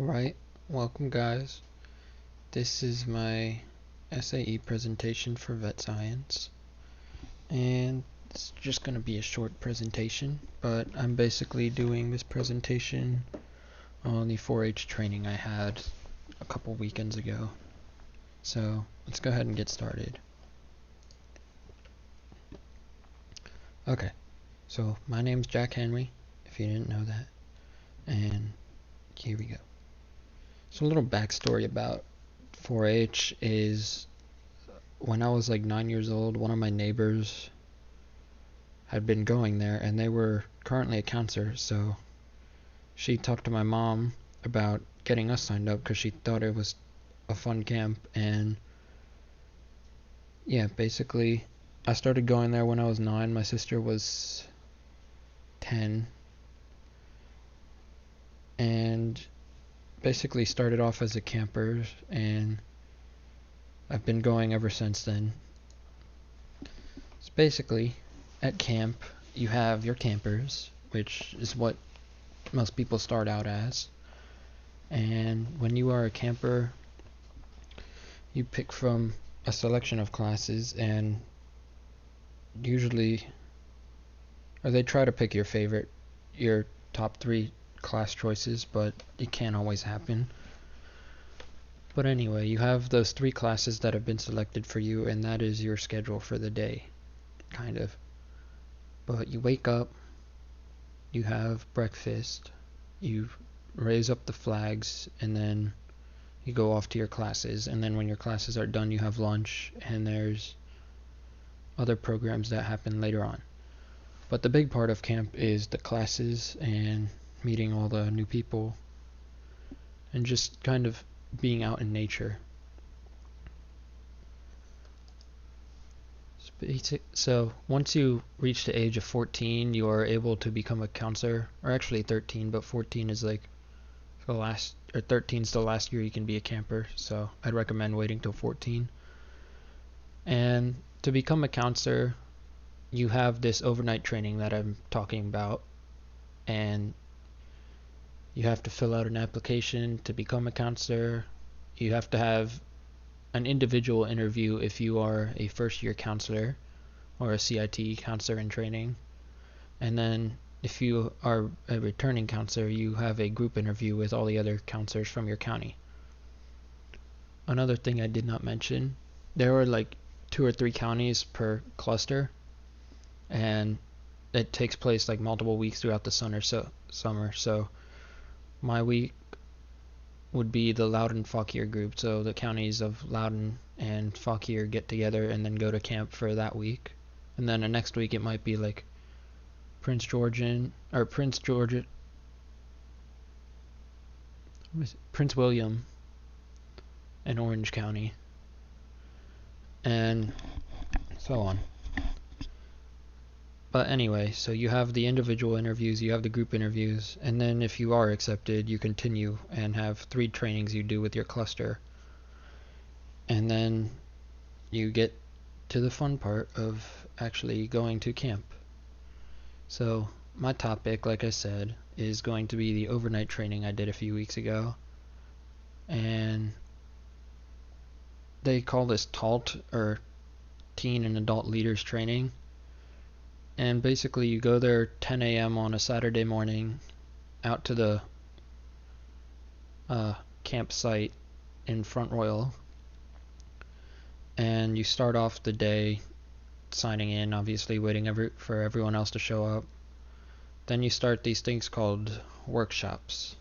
Alright, welcome guys. This is my SAE presentation for vet science, and it's just going to be a short presentation, but I'm basically doing this presentation on the 4-H training I had a couple weekends ago. So let's go ahead and get started. Okay, so my name's Jack Henry, if you didn't know that, and here we go. So a little backstory about 4-H is when I was like 9 years old, one of my neighbors had been going there, and they were currently a counselor, so she talked to my mom about getting us signed up because she thought it was a fun camp. And yeah, basically I started going there when I was 9. My sister was 10, and basically started off as a camper, and I've been going ever since then. So basically, at camp, you have your campers, which is what most people start out as. And when you are a camper, you pick from a selection of classes, and usually, or they try to pick your top 3 class choices, but it can't always happen. But anyway, you have those 3 classes that have been selected for you, and that is your schedule for the day, kind of. But you wake up, you have breakfast, you raise up the flags, and then you go off to your classes. And then when your classes are done, you have lunch, and there's other programs that happen later on. But the big part of camp is the classes and meeting all the new people and just kind of being out in nature. So once you reach the age of 14, you are able to become a counselor, or actually 13, but 14 is like the last, or 13 is the last year you can be a camper, so I'd recommend waiting till 14. And to become a counselor, you have this overnight training that I'm talking about, and you have to fill out an application to become a counselor. You have to have an individual interview if you are a first-year counselor or a CIT counselor in training. And then if you are a returning counselor, you have a group interview with all the other counselors from your county. Another thing I did not mention, there are like 2 or 3 counties per cluster, and it takes place like multiple weeks throughout the summer. So my week would be the Loudoun-Fauquier group, so the counties of Loudoun and Fauquier get together and then go to camp for that week. And then the next week it might be like Prince George Prince William and Orange County, and so on. But anyway, so you have the individual interviews, you have the group interviews, and then if you are accepted, you continue and have 3 trainings you do with your cluster. And then you get to the fun part of actually going to camp. So my topic, like I said, is going to be the overnight training I did a few weeks ago. And they call this TALT, or Teen and Adult Leaders Training. And basically you go there 10 a.m. on a Saturday morning out to the campsite in Front Royal, and you start off the day signing in, obviously waiting for everyone else to show up. Then you start these things called workshops,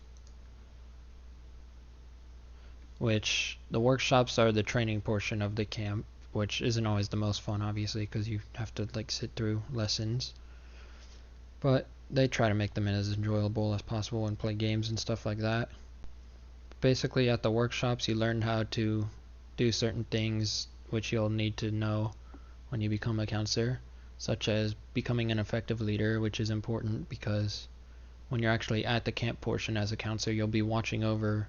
which the workshops are the training portion of the camp, which isn't always the most fun, obviously, because you have to like sit through lessons. But they try to make them as enjoyable as possible and play games and stuff like that. Basically, at the workshops, you learn how to do certain things which you'll need to know when you become a counselor, such as becoming an effective leader, which is important because when you're actually at the camp portion as a counselor, you'll be watching over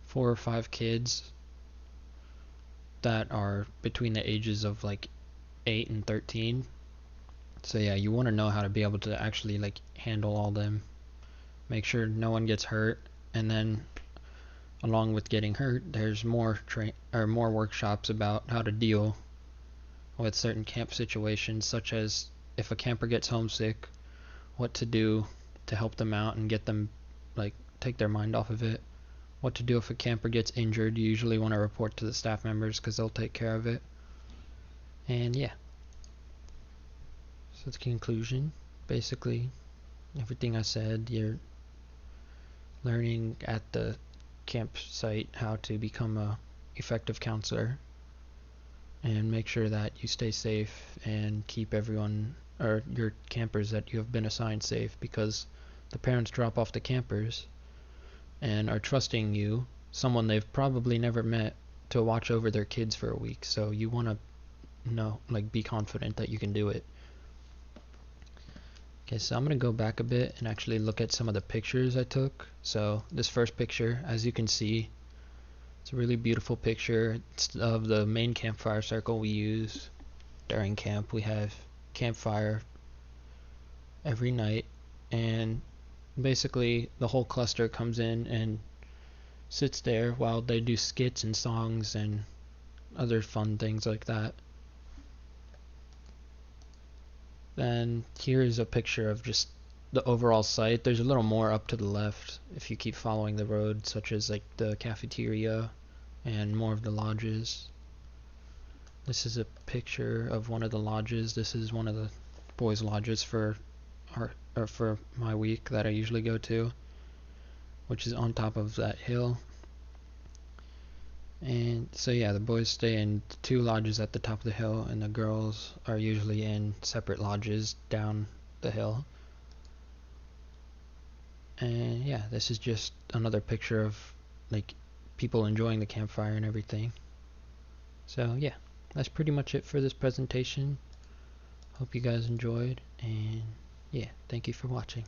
4 or 5 kids that are between the ages of like 8 and 13. So yeah, you want to know how to be able to actually like handle all them, make sure no one gets hurt, and then along with getting hurt, there's more more workshops about how to deal with certain camp situations, such as if a camper gets homesick, what to do to help them out and get them, like, take their mind off of it. What to do if a camper gets injured. You usually want to report to the staff members because they'll take care of it. And yeah, so the conclusion, basically everything I said, you're learning at the campsite how to become a effective counselor, and make sure that you stay safe and keep everyone, or your campers that you have been assigned, safe, because the parents drop off the campers and are trusting you, someone they've probably never met, to watch over their kids for a week. So you want to know, like, be confident that you can do it. Okay, so I'm going to go back a bit and actually look at some of the pictures I took. So this first picture, as you can see, it's a really beautiful picture. It's of the main campfire circle we use during camp. We have campfire every night, and basically the whole cluster comes in and sits there while they do skits and songs and other fun things like that. Then here is a picture of just the overall site. There's a little more up to the left if you keep following the road, such as like the cafeteria and more of the lodges. This is a picture of one of the lodges. This is one of the boys' lodges for my week that I usually go to, which is on top of that hill. And so yeah, the boys stay in 2 lodges at the top of the hill, and the girls are usually in separate lodges down the hill. And yeah, this is just another picture of, like, people enjoying the campfire and everything. So yeah, that's pretty much it for this presentation. Hope you guys enjoyed, and yeah, thank you for watching.